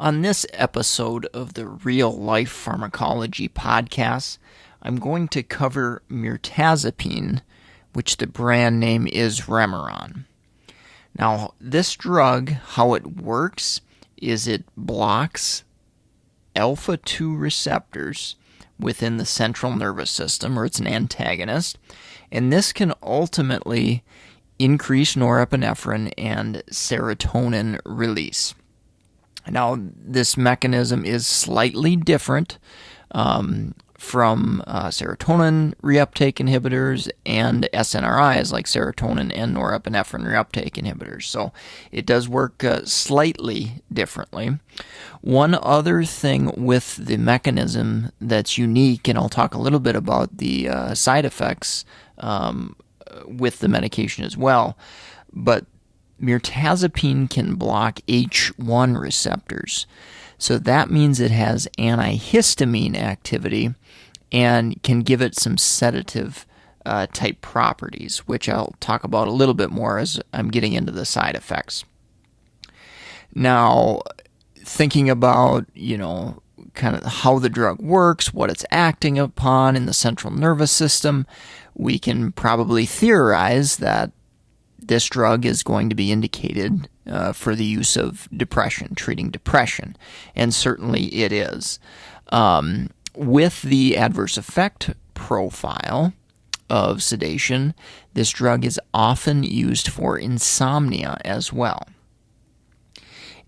On this episode of the Real Life Pharmacology podcast, I'm going to cover mirtazapine, which the brand name is Remeron. Now, this drug, how it works is it blocks alpha-2 receptors within the central nervous system, or it's an antagonist, and this can ultimately increase norepinephrine and serotonin release. Now, this mechanism is slightly different from serotonin reuptake inhibitors and SNRIs like serotonin and norepinephrine reuptake inhibitors. So it does work slightly differently. One other thing with the mechanism that's unique, and I'll talk a little bit about the side effects with the medication as well, but mirtazapine can block H1 receptors. So that means it has antihistamine activity and can give it some sedative type properties, which I'll talk about a little bit more as I'm getting into the side effects. Now, thinking about, kind of how the drug works, what it's acting upon in the central nervous system, we can probably theorize that this drug is going to be indicated for the use of depression, treating depression, and certainly it is. With the adverse effect profile of sedation, this drug is often used for insomnia as well.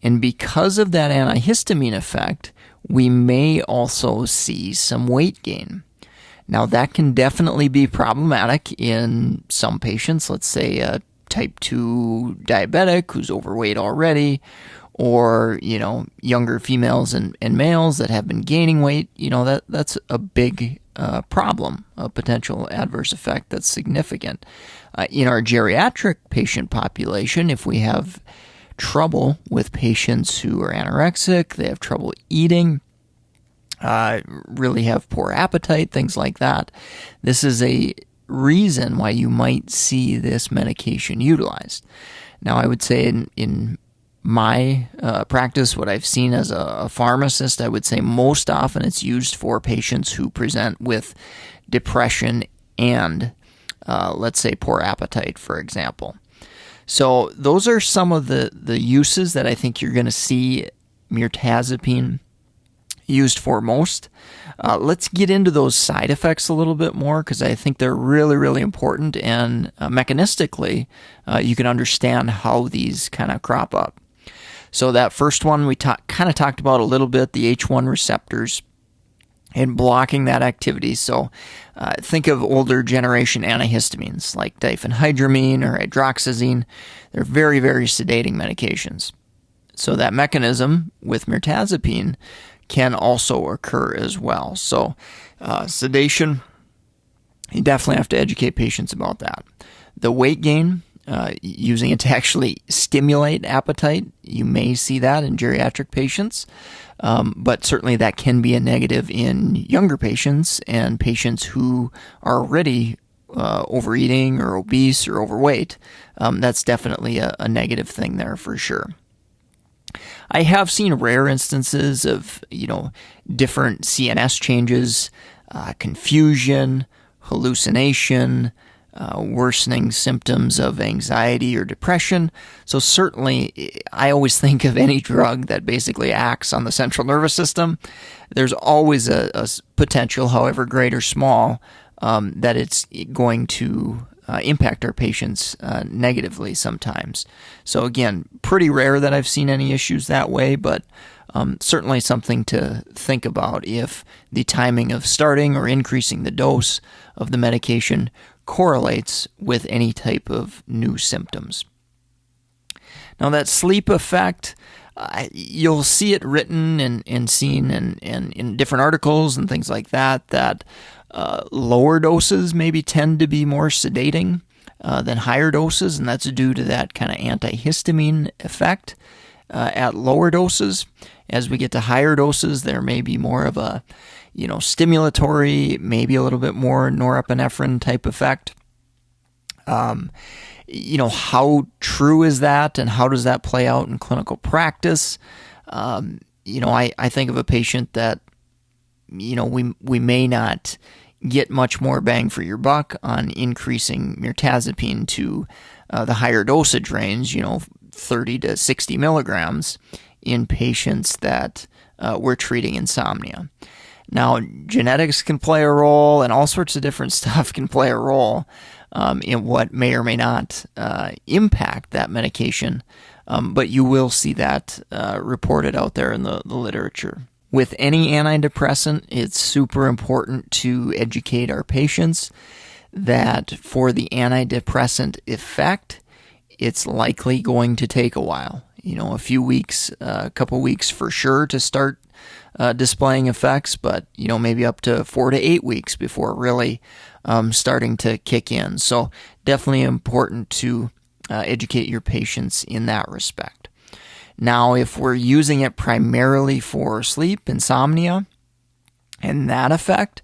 And because of that antihistamine effect, we may also see some weight gain. Now, that can definitely be problematic in some patients, let's say a type 2 diabetic who's overweight already, or, younger females and males that have been gaining weight. That's a big problem, a potential adverse effect that's significant. In our geriatric patient population, if we have trouble with patients who are anorexic, they have trouble eating, really have poor appetite, things like that, this is a reason why you might see this medication utilized. Now, I would say in my practice, what I've seen as a pharmacist, I would say most often it's used for patients who present with depression and, let's say, poor appetite, for example. So those are some of the uses that I think you're going to see mirtazapine used for most. Let's get into those side effects a little bit more, because I think they're really, really important, and mechanistically, you can understand how these kind of crop up. So that first one we kind of talked about a little bit, the H1 receptors and blocking that activity. So think of older generation antihistamines like diphenhydramine or hydroxyzine. They're very, very sedating medications. So that mechanism with mirtazapine can also occur as well. So sedation, you definitely have to educate patients about that. The weight gain, using it to actually stimulate appetite, you may see that in geriatric patients, but certainly that can be a negative in younger patients and patients who are already overeating or obese or overweight. That's definitely a negative thing there for sure. I have seen rare instances of, different CNS changes, confusion, hallucination, worsening symptoms of anxiety or depression. So certainly, I always think of any drug that basically acts on the central nervous system, there's always a potential, however great or small, that it's going to impact our patients negatively sometimes. So again, pretty rare that I've seen any issues that way, but certainly something to think about if the timing of starting or increasing the dose of the medication correlates with any type of new symptoms. Now, that sleep effect, you'll see it written and seen in different articles and things like that lower doses maybe tend to be more sedating than higher doses, and that's due to that kind of antihistamine effect at lower doses. As we get to higher doses, there may be more of a stimulatory, maybe a little bit more norepinephrine type effect. How true is that, and how does that play out in clinical practice? I think of a patient that, we may not get much more bang for your buck on increasing mirtazapine to the higher dosage range, 30 to 60 milligrams in patients that we're treating insomnia. Now, genetics can play a role, and all sorts of different stuff can play a role in what may or may not impact that medication, but you will see that reported out there in the literature. With any antidepressant, it's super important to educate our patients that for the antidepressant effect, it's likely going to take a while. A few weeks, a couple weeks for sure to start displaying effects, but maybe up to 4 to 8 weeks before really starting to kick in. So definitely important to educate your patients in that respect. Now, if we're using it primarily for sleep, insomnia, and that effect,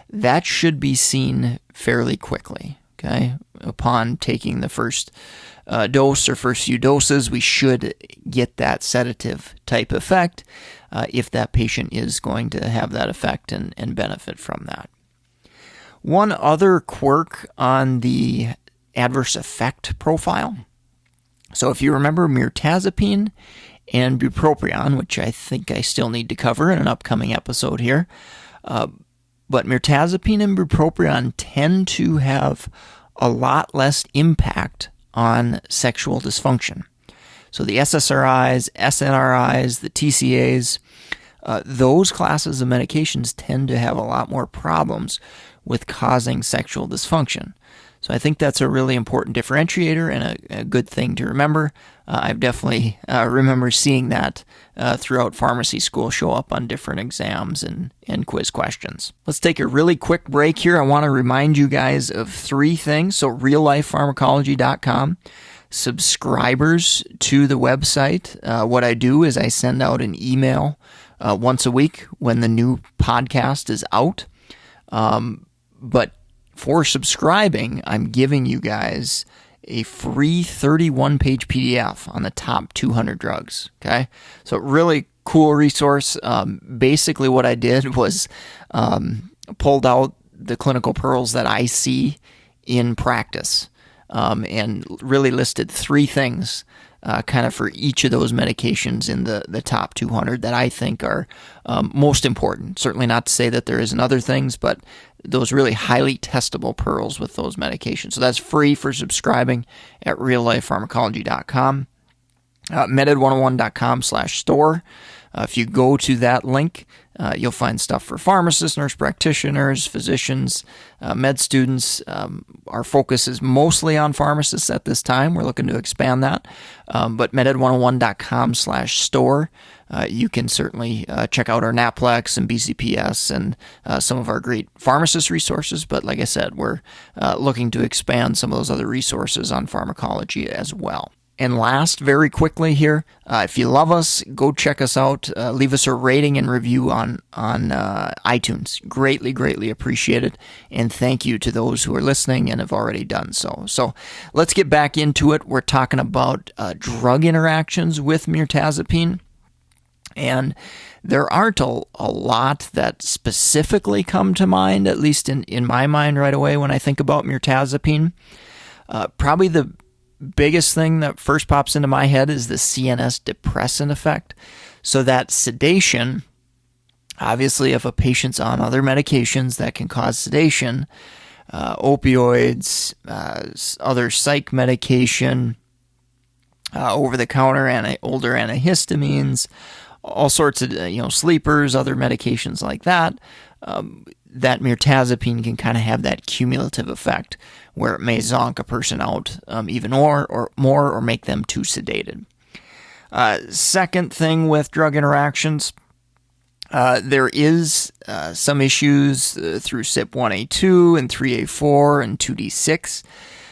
that should be seen fairly quickly. Okay, upon taking the first dose or first few doses, we should get that sedative type effect if that patient is going to have that effect and benefit from that. One other quirk on the adverse effect profile. So if you remember mirtazapine and bupropion, which I think I still need to cover in an upcoming episode here, but mirtazapine and bupropion tend to have a lot less impact on sexual dysfunction. So the SSRIs, SNRIs, the TCAs, those classes of medications tend to have a lot more problems with causing sexual dysfunction. So I think that's a really important differentiator and a good thing to remember. I've definitely remember seeing that throughout pharmacy school show up on different exams and quiz questions. Let's take a really quick break here. I want to remind you guys of 3 things. So reallifepharmacology.com. Subscribers to the website. What I do is I send out an email once a week when the new podcast is out. But for subscribing, I'm giving you guys a free 31-page PDF on the top 200 drugs. Okay, so really cool resource. Basically, what I did was pulled out the clinical pearls that I see in practice, and really listed 3 things kind of for each of those medications in the top 200 that I think are most important. Certainly not to say that there isn't other things, but those really highly testable pearls with those medications. So that's free for subscribing at reallifepharmacology.com. Med101.com/store. If you go to that link, you'll find stuff for pharmacists, nurse practitioners, physicians, med students. Our focus is mostly on pharmacists at this time. We're looking to expand that. But med101.com/store. You can certainly check out our Naplex and BCPS and some of our great pharmacist resources. But like I said, we're looking to expand some of those other resources on pharmacology as well. And last, very quickly here, if you love us, go check us out. Leave us a rating and review on iTunes. Greatly, greatly appreciated. And thank you to those who are listening and have already done so. So let's get back into it. We're talking about drug interactions with mirtazapine. And there aren't a lot that specifically come to mind, at least in my mind right away when I think about mirtazapine. Probably the biggest thing that first pops into my head is the CNS depressant effect. So that sedation, obviously if a patient's on other medications that can cause sedation, opioids, other psych medication, over-the-counter older antihistamines, all sorts of sleepers, other medications like that, that mirtazapine can kind of have that cumulative effect where it may zonk a person out even more or make them too sedated. Second thing with drug interactions, there is some issues through CYP1A2 and 3A4 and 2D6.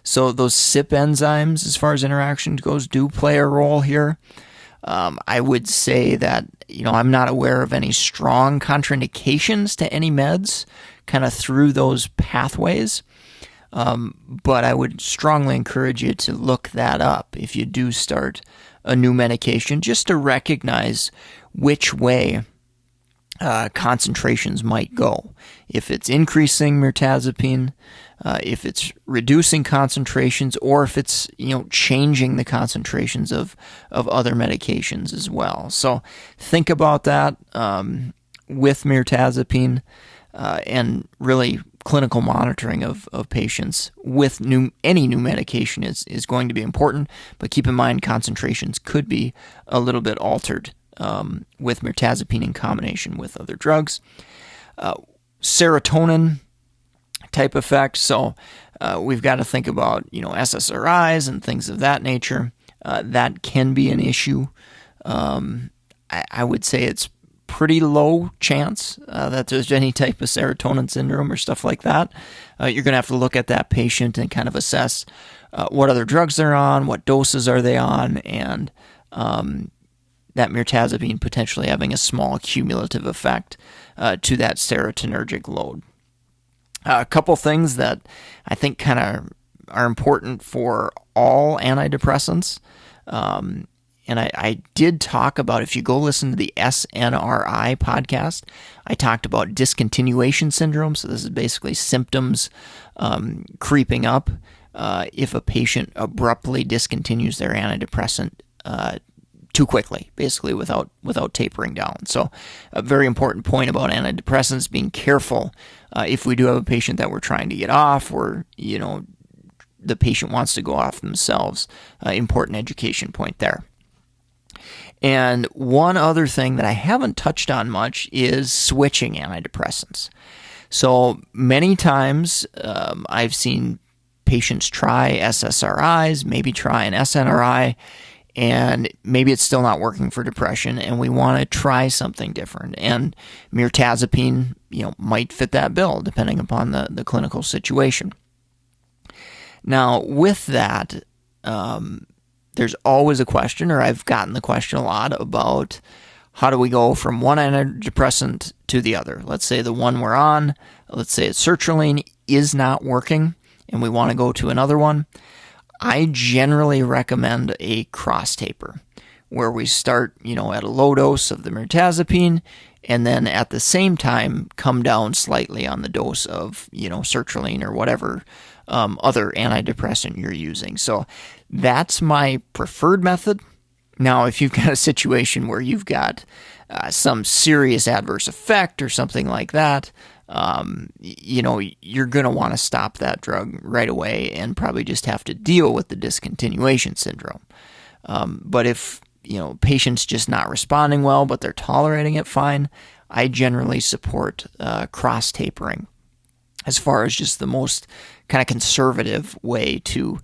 So those CYP enzymes, as far as interaction goes, do play a role here. I would say that, I'm not aware of any strong contraindications to any meds kind of through those pathways. But I would strongly encourage you to look that up if you do start a new medication, just to recognize which way concentrations might go. If it's increasing mirtazapine, if it's reducing concentrations, or if it's changing the concentrations of other medications as well. So think about that with mirtazapine, and really clinical monitoring of patients with any new medication is going to be important. But keep in mind, concentrations could be a little bit altered with mirtazapine in combination with other drugs. Serotonin type effects. So we've got to think about SSRIs and things of that nature. That can be an issue. I would say it's pretty low chance that there's any type of serotonin syndrome or stuff like that. You're going to have to look at that patient and kind of assess what other drugs they're on, what doses are they on, and that mirtazapine potentially having a small cumulative effect to that serotonergic load. A couple things that I think kind of are important for all antidepressants. And I did talk about, if you go listen to the SNRI podcast, I talked about discontinuation syndrome. So this is basically symptoms creeping up if a patient abruptly discontinues their antidepressant too quickly, basically without tapering down. So a very important point about antidepressants, being careful if we do have a patient that we're trying to get off, or the patient wants to go off themselves. Important education point there. And one other thing that I haven't touched on much is switching antidepressants. So many times I've seen patients try SSRIs, maybe try an SNRI, and maybe it's still not working for depression, and we want to try something different. And mirtazapine, might fit that bill depending upon the clinical situation. Now, with that, there's always a question, or I've gotten the question a lot, about how do we go from one antidepressant to the other. Let's say the one we're on, let's say it's sertraline, is not working, and we want to go to another one. I generally recommend a cross taper, where we start, at a low dose of the mirtazapine, and then at the same time come down slightly on the dose of, sertraline or whatever other antidepressant you're using. So that's my preferred method. Now, if you've got a situation where you've got some serious adverse effect or something like that, you're going to want to stop that drug right away and probably just have to deal with the discontinuation syndrome. But if, patient's just not responding well, but they're tolerating it fine, I generally support cross-tapering as far as just the most kind of conservative way to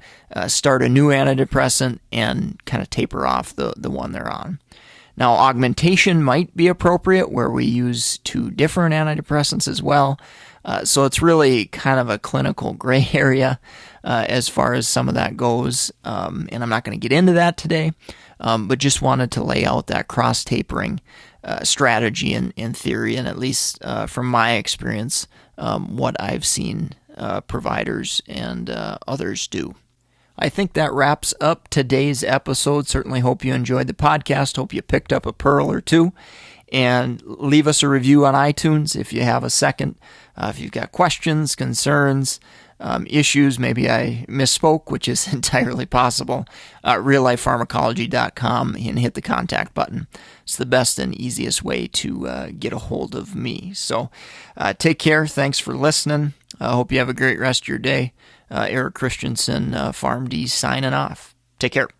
start a new antidepressant and kind of taper off the one they're on. Now, augmentation might be appropriate, where we use 2 different antidepressants as well. So it's really kind of a clinical gray area as far as some of that goes. And I'm not going to get into that today, but just wanted to lay out that cross-tapering strategy in theory, and at least from my experience, what I've seen providers and others do. I think that wraps up today's episode. Certainly hope you enjoyed the podcast. Hope you picked up a pearl or two. And leave us a review on iTunes if you have a second. If you've got questions, concerns, issues, maybe I misspoke, which is entirely possible, reallifepharmacology.com, and hit the contact button. It's the best and easiest way to get a hold of me. So take care. Thanks for listening. I hope you have a great rest of your day. Eric Christensen, PharmD, signing off. Take care.